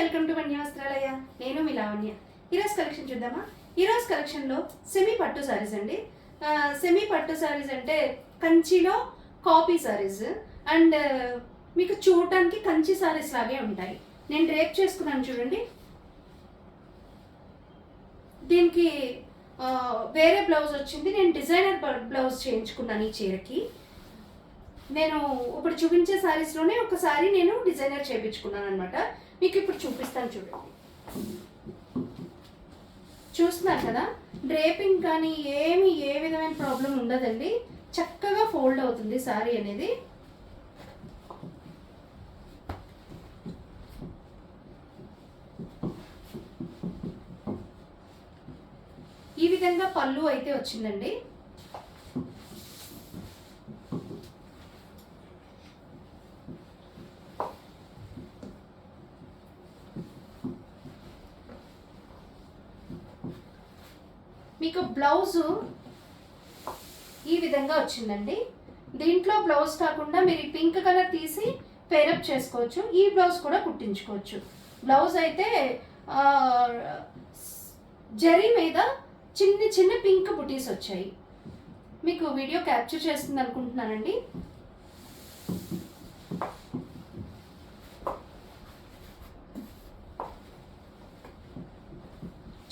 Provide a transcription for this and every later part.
Welcome to వన్య వస్త్రాలయ. నేను మీ లావణ్య. ఈరోజు కలెక్షన్ చూద్దామా. ఈరోజు కలెక్షన్లో సెమీ పట్టు సారీస్ అండి. సెమీ పట్టు సారీస్ అంటే కంచిలో కాపీ సారీస్ అండ్ మీకు చూడటానికి కంచి సారీస్ లాగే ఉంటాయి. నేను డ్రేప్ చేసుకున్నాను చూడండి. దీనికి వేరే బ్లౌజ్ వచ్చింది. నేను డిజైనర్ బ్లౌజ్ చేయించుకున్నాను ఈ చీరకి. నేను ఇప్పుడు చూపించే సారీస్లోనే ఒక సారీ నేను డిజైనర్ చేయించుకున్నాను అనమాట. మీకు ఇప్పుడు చూపిస్తాను చూడండి. చూస్తున్నారు కదా, డ్రేపింగ్ కానీ ఏ విధమైన ప్రాబ్లం ఉండదండి. చక్కగా ఫోల్డ్ అవుతుంది సారీ అనేది. ఈ విధంగా పళ్ళు అయితే వచ్చిందండి. మీకు బ్లౌజు ఈ విధంగా వచ్చిందండి. దీంట్లో బ్లౌజ్ కాకుండా మీరు పింక్ కలర్ తీసి పేరప్ చేసుకోవచ్చు. ఈ బ్లౌజ్ కూడా కుట్టించుకోవచ్చు. బ్లౌజ్ అయితే జరీ మీద చిన్న చిన్న పింక్ బుటీస్ వచ్చాయి. మీకు వీడియో క్యాప్చర్ చేస్తుంది అనుకుంటున్నానండి.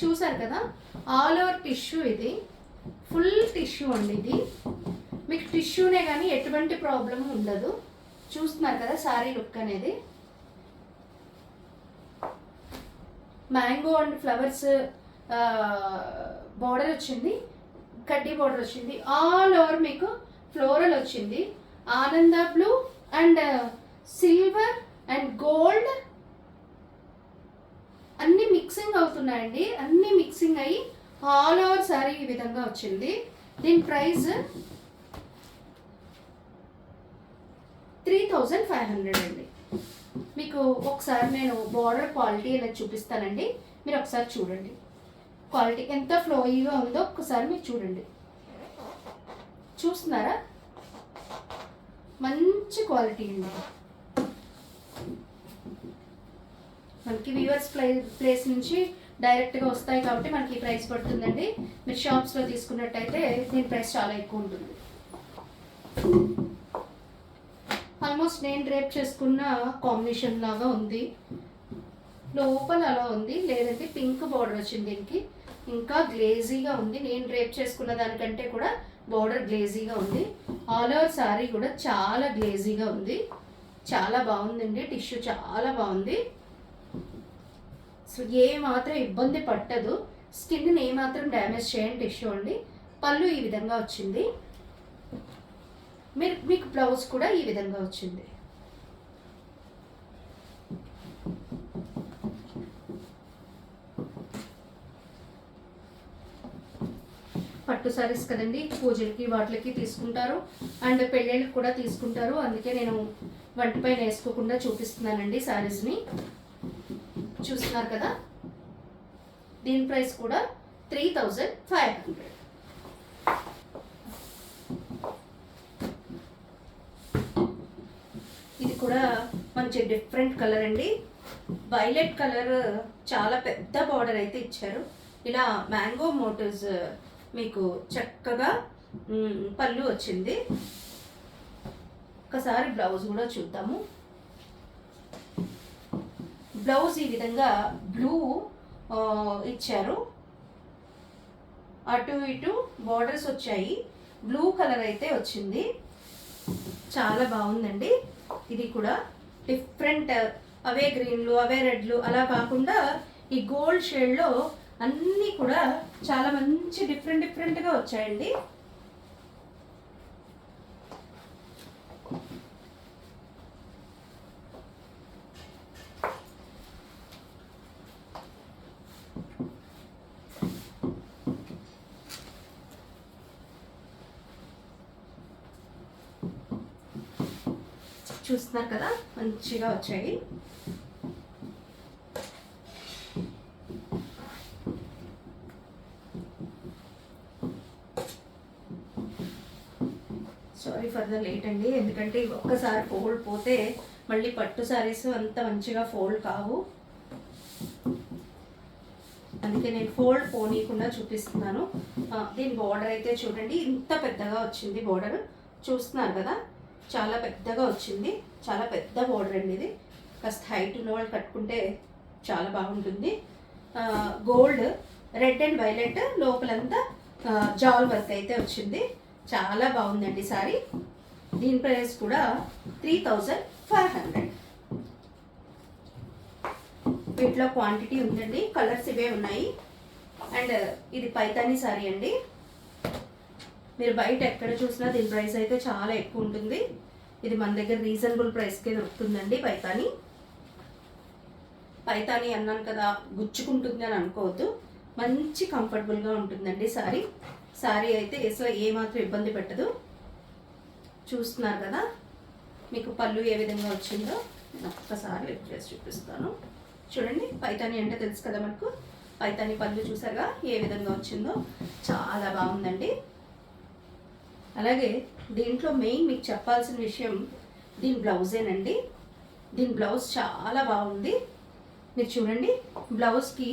చూసారు కదా, ఆల్ ఓవర్ టిష్యూ. ఇది ఫుల్ టిష్యూ అండి. ఇది మీకు టిష్యూనే కానీ ఎటువంటి ప్రాబ్లం ఉండదు. చూస్తున్నారు కదా సారీ లుక్ అనేది. మ్యాంగో అండ్ ఫ్లవర్స్ బార్డర్ వచ్చింది, కడ్డీ బార్డర్ వచ్చింది. ఆల్ ఓవర్ మీకు ఫ్లోరల్ వచ్చింది. ఆనంద blue and silver and gold అన్ని మిక్సింగ్ అవుతున్నాయండి. అన్ని మిక్సింగ్ అయ్యి ఆల్ ఓవర్ సారీ ఈ విధంగా వచ్చింది. దీని ప్రైస్ 3500 అండి. మీకు ఒకసారి నేను బార్డర్ క్వాలిటీ అనేది చూపిస్తానండి. మీరు ఒకసారి చూడండి. క్వాలిటీ ఎంత ఫ్లోయిగా ఉందో ఒక్కసారి మీరు చూడండి. చూస్తున్నారా, మంచి క్వాలిటీ అండి. మనకి వ్యూవర్స్ ప్లేస్ నుంచి డైరెక్ట్గా వస్తాయి కాబట్టి మనకి ఈ ప్రైస్ పడుతుందండి. మీరు షాప్స్లో తీసుకున్నట్టయితే దీని ప్రైస్ చాలా ఎక్కువ ఉంటుంది. ఆల్మోస్ట్ నేను డ్రేప్ చేసుకున్న కాంబినేషన్ లాగా ఉంది. లోపల అలా ఉంది, లేదంటే పింక్ బార్డర్ వచ్చింది. దీనికి ఇంకా గ్లేజీగా ఉంది. నేను డ్రేప్ చేసుకున్న దానికంటే కూడా బార్డర్ గ్లేజీగా ఉంది. ఆల్ ఓవర్ సారీ కూడా చాలా గ్లేజీగా ఉంది. చాలా బాగుందండి. టిష్యూ చాలా బాగుంది. సో ఏ మాత్రం ఇబ్బంది పట్టదు. స్కిన్ని ఏ మాత్రం డ్యామేజ్ చేయని టిష్యూ అండి. పళ్ళు ఈ విధంగా వచ్చింది. మీకు బ్లౌజ్ కూడా ఈ విధంగా వచ్చింది. పట్టు సారీస్ కదండి, పూజలకి వాటికి తీసుకుంటారు అండ్ పెళ్ళిళ్ళకి కూడా తీసుకుంటారు. అందుకే నేను వంటిపైన వేసుకోకుండా చూపిస్తున్నానండి సారీస్ని. చూస్తున్నారు కదా, దీని ప్రైస్ కూడా 3500. ఇది కూడా మంచి డిఫరెంట్ కలర్ అండి. వైలెట్ కలర్, చాలా పెద్ద బార్డర్ అయితే ఇచ్చారు. ఇలా మ్యాంగో మోటివ్స్ మీకు చక్కగా పళ్ళు వచ్చింది. ఒకసారి బ్లౌజ్ కూడా చూద్దాము. బ్లౌజ్ ఈ విధంగా బ్లూ ఇచ్చారు. అటు ఇటు బార్డర్స్ వచ్చాయి. బ్లూ కలర్ అయితే వచ్చింది. చాలా బాగుందండి. ఇది కూడా డిఫరెంట్, అవే గ్రీన్లు అవే రెడ్లు అలా కాకుండా ఈ గోల్డ్ షేడ్లో అన్నీ కూడా చాలా మంచి డిఫరెంట్గా వచ్చాయండి. చూస్తున్నారు కదా, మంచిగా వచ్చాయి. సారీ ఫర్ ద లేట్ అండి, ఎందుకంటే ఒక్కసారి ఫోల్డ్ పోతే మళ్ళీ పట్టు సారీస్ అంత మంచిగా ఫోల్డ్ కావు. అందుకే నేను ఫోల్డ్ పోనీయకుండా చూపిస్తున్నాను. దీని బార్డర్ అయితే చూడండి ఇంత పెద్దగా వచ్చింది. బార్డర్ చూస్తున్నారు కదా, చాలా పెద్దగా వచ్చింది. చాలా పెద్ద బార్డర్ అండి ఇది. కాస్త హైట్ ఉన్న వాళ్ళు కట్టుకుంటే చాలా బాగుంటుంది. గోల్డ్, రెడ్ అండ్ వైలెట్, లోపలంతా జాల్ వర్క్ అయితే వచ్చింది. చాలా బాగుందండి సారీ. దీని ప్రైస్ కూడా 3500. వీటిలో క్వాంటిటీ ఉందండి, కలర్స్ ఇవే ఉన్నాయి. అండ్ ఇది పైతానీ సారీ అండి. మీరు బయట ఎక్కడ చూసినా దీని ప్రైస్ అయితే చాలా ఎక్కువ ఉంటుంది. ఇది మన దగ్గర రీజనబుల్ ప్రైస్కే దొరుకుతుందండి. పైతానీ అన్నాను కదా, గుచ్చుకుంటుంది అని అనుకోవద్దు. మంచి కంఫర్టబుల్గా ఉంటుందండి సారీ అయితే అసలు ఏమాత్రం ఇబ్బంది పెట్టదు. చూస్తున్నారు కదా, మీకు పళ్ళు ఏ విధంగా వచ్చిందో నేను ఒక్కసారి లిఫ్ట్ చేసి చూపిస్తాను. చూడండి, పైతానీ అంటే తెలుసు కదా మనకు. పైతానీ పళ్ళు చూసారుగా ఏ విధంగా వచ్చిందో, చాలా బాగుందండి. అలాగే దీంట్లో మెయిన్ మీకు చెప్పాల్సిన విషయం దీని బ్లౌజేనండి. దీని బ్లౌజ్ చాలా బాగుంది. మీరు చూడండి, బ్లౌజ్కి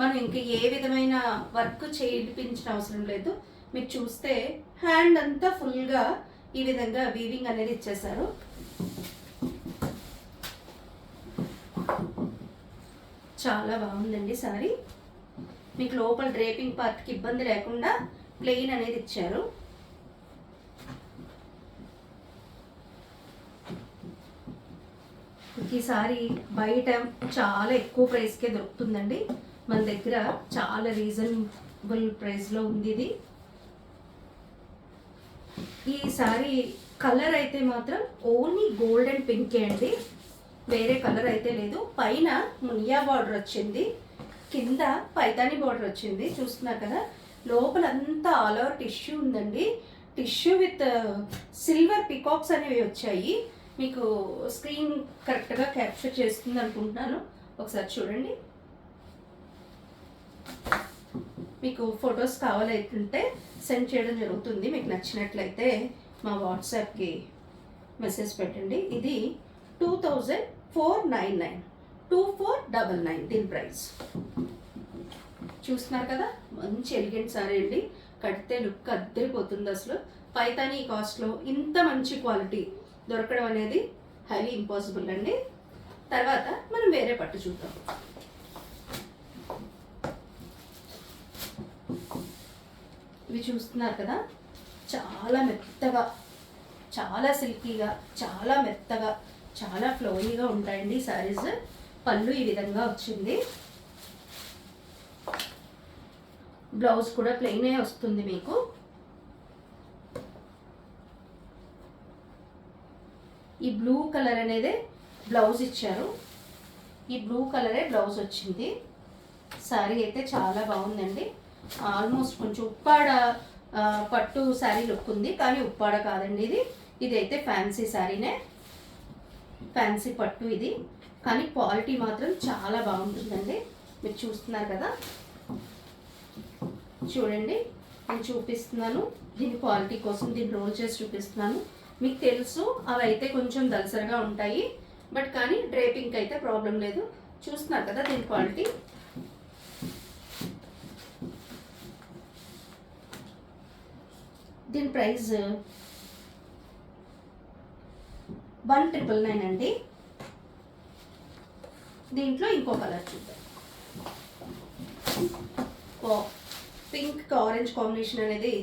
మనం ఇంకా ఏ విధమైన వర్క్ చేయించిన అవసరం లేదు. మీరు చూస్తే హ్యాండ్ అంతా ఫుల్గా ఈ విధంగా వీవింగ్ అనేది ఇచ్చేసారు. చాలా బాగుందండి సారీ. మీకు లోపల డ్రేపింగ్ పార్ట్కి ఇబ్బంది లేకుండా ప్లెయిన్ అనేది ఇచ్చారు. ఈ సారీ బయట చాలా ఎక్కువ ప్రైస్కే దొరుకుతుందండి. మన దగ్గర చాలా రీజనబుల్ ప్రైస్లో ఉంది ఇది. ఈ సారీ కలర్ అయితే మాత్రం ఓన్లీ గోల్డ్ అండ్ పింకే అండి, వేరే కలర్ అయితే లేదు. పైన మునియా బార్డర్ వచ్చింది, కింద పైతానీ బార్డర్ వచ్చింది. చూస్తున్నారు కదా, లోపల అంతా ఆల్ ఓవర్ టిష్యూ ఉందండి. టిష్యూ విత్ సిల్వర్ పికాక్స్ అనేవి వచ్చాయి. మీకు స్క్రీన్ కరెక్ట్గా క్యాప్చర్ చేస్తుంది అనుకుంటున్నాను. ఒకసారి చూడండి. మీకు ఫొటోస్ కావాలంటే సెండ్ చేయడం జరుగుతుంది. మీకు నచ్చినట్లయితే మా వాట్సాప్కి మెసేజ్ పెట్టండి. ఇది 2499, 2499 దీని ప్రైస్. చూస్తున్నారు కదా, మంచి ఎలిగెంట్ సారీ అండి. కడితే లుక్ అద్దరిపోతుంది అసలు. పైతానీ కాస్ట్లో ఇంత మంచి క్వాలిటీ దొరకడం అనేది హైలీ ఇంపాసిబుల్ అండి. తర్వాత మనం వేరే పట్టు చూద్దాం. ఇవి చూస్తున్నారు కదా, చాలా మెత్తగా, చాలా సిల్కీగా, చాలా మెత్తగా, చాలా ఫ్లోయీగా ఉంటాయండి సారీస్. పళ్ళు ఈ విధంగా వచ్చింది. బ్లౌజ్ కూడా ప్లెయినే వస్తుంది మీకు. ఈ బ్లూ కలర్ అనేది బ్లౌజ్ ఇచ్చారు. ఈ బ్లూ కలరే బ్లౌజ్ వచ్చింది. శారీ అయితే చాలా బాగుందండి. ఆల్మోస్ట్ కొంచెం ఉప్పాడ పట్టు శారీ లుక్ ఉంది, కానీ ఉప్పాడ కాదండి ఇది. ఇదైతే ఫ్యాన్సీ శారీనే, ఫ్యాన్సీ పట్టు ఇది. కానీ క్వాలిటీ మాత్రం చాలా బాగుంటుందండి. మీరు చూస్తున్నారు కదా, చూడండి నేను చూపిస్తున్నాను. దీని క్వాలిటీ కోసం దీన్ని రోల్ చేసి చూపిస్తున్నాను. మీకు తెలుసు అవి అయితే కొంచెం దలసరగా ఉంటాయి, బట్ కానీ డ్రేపింగ్కి అయితే ప్రాబ్లం లేదు. చూస్తున్నారు కదా దీని క్వాలిటీ. దీని ప్రైస్ 1999 అండి. దీంట్లో ఇంకో కలర్ చూద్దాం. పింక్ ఆరెంజ్ కాంబినేషన్ అనేది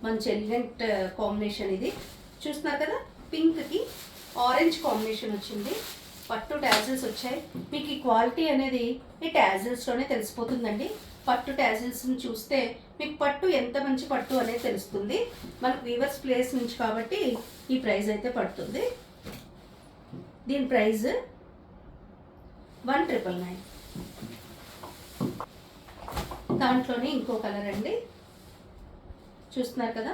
మంచి ఎలిగెంట్ కాంబినేషన్ ఇది. చూస్తున్నారు కదా, పింక్కి ఆరెంజ్ కాంబినేషన్ వచ్చింది. పట్టు టాజిల్స్ వచ్చాయి. మీకు ఈ క్వాలిటీ అనేది ఈ టాజిల్స్లోనే తెలిసిపోతుందండి. పట్టు టాజిల్స్ని చూస్తే మీకు పట్టు ఎంత మంచి పట్టు అనేది తెలుస్తుంది. మనకు వీవర్స్ ప్లేస్ నుంచి కాబట్టి ఈ ప్రైస్ అయితే పడుతుంది. దీని ప్రైస్ 1999. దాంట్లోనే ఇంకో కలర్ అండి. చూస్తున్నారు కదా,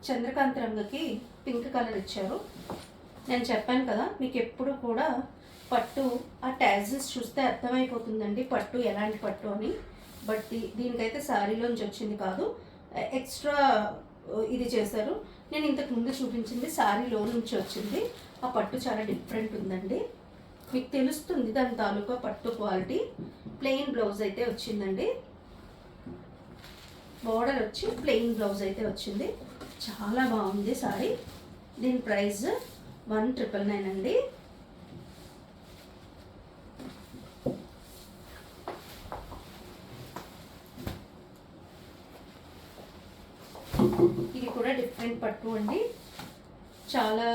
చంద్రకాంత రంగుకి పింక్ కలర్ ఇచ్చారు. నేను చెప్పాను కదా, మీకు ఎప్పుడు కూడా పట్టు ఆ టాజిల్స్ చూస్తే అర్థమైపోతుందండి పట్టు ఎలాంటి పట్టు అని. బట్ దీనికైతే శారీలోంచి వచ్చింది కాదు, ఎక్స్ట్రా ఇది చేశారు. నేను ఇంతకు ముందు చూపించింది శారీలో నుంచి వచ్చింది. ఆ పట్టు చాలా డిఫరెంట్ ఉందండి. మీకు తెలుస్తుంది దాని తాలూకా పట్టు క్వాలిటీ. ప్లెయిన్ బ్లౌజ్ అయితే వచ్చిందండి, బార్డర్ వచ్చి ప్లెయిన్ బ్లౌజ్ అయితే వచ్చింది. చాలా బాగుంది సారీ. దీని ప్రైస్ 1999 అండి. ఇది కూడా డిఫరెంట్ పట్టు అండి, చాలా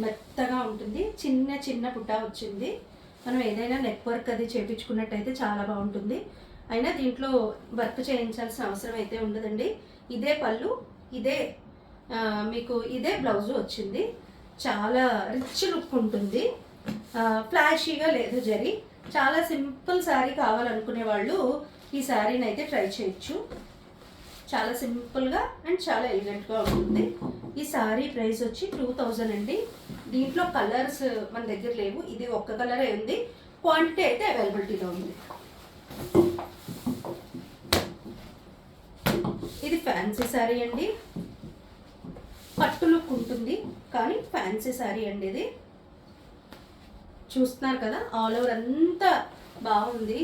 మెత్తగా ఉంటుంది. చిన్న చిన్న బుట్ట వచ్చింది. మనం ఏదైనా నెక్ వర్క్ అది చేయించుకున్నట్టయితే చాలా బాగుంటుంది. అయినా దీంట్లో వర్క్ చేయించాల్సిన అవసరం అయితే ఉండదండి. ఇదే పళ్ళు, ఇదే మీకు ఇదే బ్లౌజు వచ్చింది. చాలా రిచ్ లుక్ ఉంటుంది, ఫ్లాషీగా లేదు జరీ. చాలా సింపుల్ శారీ కావాలనుకునే వాళ్ళు ఈ శారీని అయితే ట్రై చేయొచ్చు. చాలా సింపుల్గా అండ్ చాలా ఎలిగెంట్గా ఉంటుంది. ఈ శారీ ప్రైస్ వచ్చి 2000 అండి. దీంట్లో కలర్స్ మన దగ్గర లేవు, ఇది ఒక్క కలరే ఉంది. క్వాంటిటీ అయితే అవైలబిలిటీలో ఉంది. ఇది ఫ్యాన్సీ శారీ అండి, పట్టు లుక్ ఉంటుంది కానీ ఫ్యాన్సీ శారీ అండి. ఇది చూస్తున్నారు కదా, ఆల్ ఓవర్ అంతా బాగుంది.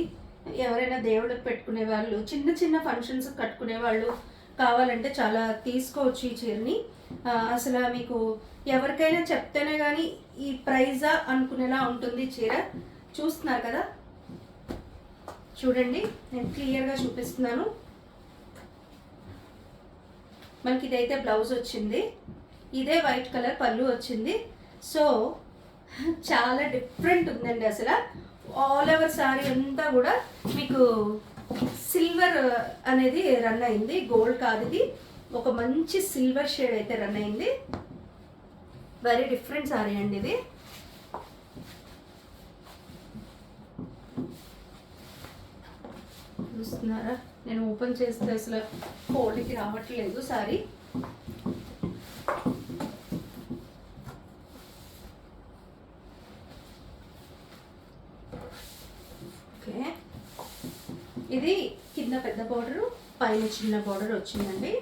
ఎవరైనా దేవుళ్ళకి పెట్టుకునే వాళ్ళు, చిన్న చిన్న ఫంక్షన్స్ కట్టుకునే వాళ్ళు కావాలంటే చాలా తీసుకోవచ్చు ఈ చీరని. అసలు మీకు ఎవరికైనా చెప్తేనే కానీ ఈ ప్రైజా అనుకునేలా ఉంటుంది చీర. చూస్తున్నారు కదా, చూడండి నేను క్లియర్గా చూపిస్తున్నాను. మనకి ఇదైతే బ్లౌజ్ వచ్చింది, ఇదే వైట్ కలర్ పళ్ళు వచ్చింది. సో చాలా డిఫరెంట్ ఉందండి. అసలు ఆల్ ఓవర్ శారీ అంతా కూడా మీకు సిల్వర్ అనేది రన్ అయింది, గోల్డ్ కాదు ఇది. ఒక మంచి సిల్వర్ షేడ్ అయితే రన్ అయింది. వెరీ డిఫరెంట్ శారీ అండి ఇది. చూస్తున్నారా, నేను ఓపెన్ చేస్తే అసలు ఫోల్డ్కి రావట్లేదు సారీ. ఓకే, ఇది కింద పెద్ద బార్డరు, పైన చిన్న బార్డర్ వచ్చిందండి.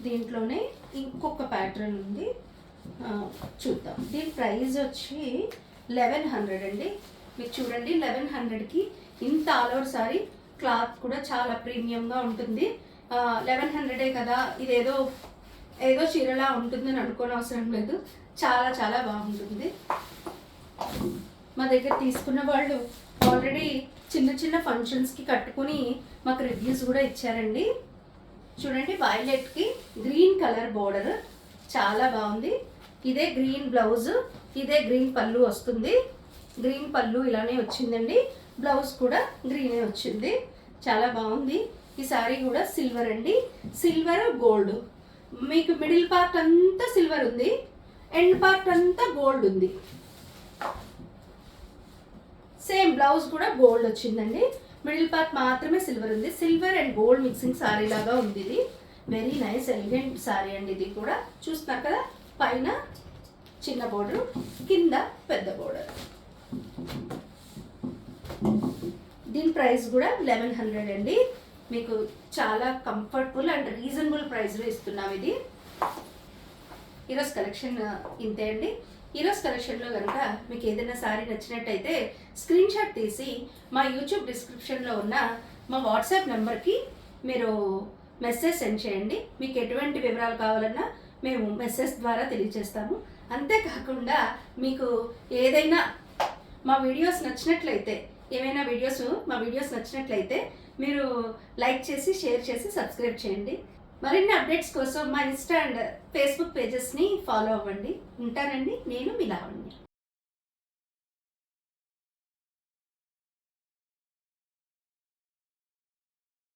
దీంట్లోనే ఇంకొక ప్యాటర్న్ ఉంది, చూద్దాం. దీని ప్రైస్ వచ్చి 1100 అండి. మీరు చూడండి, 1100కి ఇంత ఆల్ ఓవర్ సారీ. క్లాత్ కూడా చాలా ప్రీమియంగా ఉంటుంది. 1100 కదా, ఇదేదో ఏదో చీరలా ఉంటుందని అనుకోని అవసరం లేదు. చాలా చాలా బాగుంటుంది. మా దగ్గర తీసుకున్న వాళ్ళు ఆల్రెడీ చిన్న చిన్న ఫంక్షన్స్కి కట్టుకుని మాకు రివ్యూస్ కూడా ఇచ్చారండి. చూడండి, వైలెట్కి గ్రీన్ కలర్ బోర్డర్ చాలా బాగుంది. ఇదే గ్రీన్ బ్లౌజ్, ఇదే గ్రీన్ పళ్ళు వస్తుంది. గ్రీన్ పళ్ళు ఇలానే వచ్చిందండి, బ్లౌజ్ కూడా గ్రీనే వచ్చింది. చాలా బాగుంది. ఈ సారీ కూడా సిల్వర్ అండి, సిల్వర్ గోల్డ్. మీకు మిడిల్ పార్ట్ అంతా సిల్వర్ ఉంది, ఎండ్ పార్ట్ అంతా గోల్డ్ ఉంది. సేమ్ బ్లౌజ్ కూడా గోల్డ్ వచ్చిందండి, మిడిల్ పార్ట్ మాత్రమే సిల్వర్ ఉంది. Silver and gold mixing sorry లాగా ఉంది ఇది. వెరీ నైస్ ఎలిగెంట్ సారీ అండి. ఇది కూడా చూస్తున్నారు కదా, పైన చిన్న బోర్డర్, కింద పెద్ద బోర్డర్. దీని ప్రైస్ కూడా 1100 అండి. మీకు చాలా కంఫర్టబుల్ అండ్ రీజనబుల్ ప్రైస్లో ఇస్తున్నాం ఇది. ఈరోజు కలెక్షన్ ఇంతే అండి. ఈరోజు కలెక్షన్లో కనుక మీకు ఏదైనా సారీ నచ్చినట్టయితే స్క్రీన్ షాట్ తీసి మా యూట్యూబ్ డిస్క్రిప్షన్లో ఉన్న మా వాట్సాప్ నెంబర్కి మీరు మెసేజ్ సెండ్ చేయండి. మీకు ఎటువంటి వివరాలు కావాలన్నా మేము మెసేజ్ ద్వారా తెలియజేస్తాము. అంతేకాకుండా మీకు ఏదైనా మా వీడియోస్ నచ్చినట్లయితే, ఏమైనా మా వీడియోస్ నచ్చినట్లయితే మీరు లైక్ చేసి, షేర్ చేసి, సబ్స్క్రైబ్ చేయండి. మరిన్ని అప్డేట్స్ కోసం మా ఇన్స్టా అండ్ ఫేస్బుక్ పేజెస్ని ఫాలో అవ్వండి. ఉంటానండి, నేను మీ లావణ్య.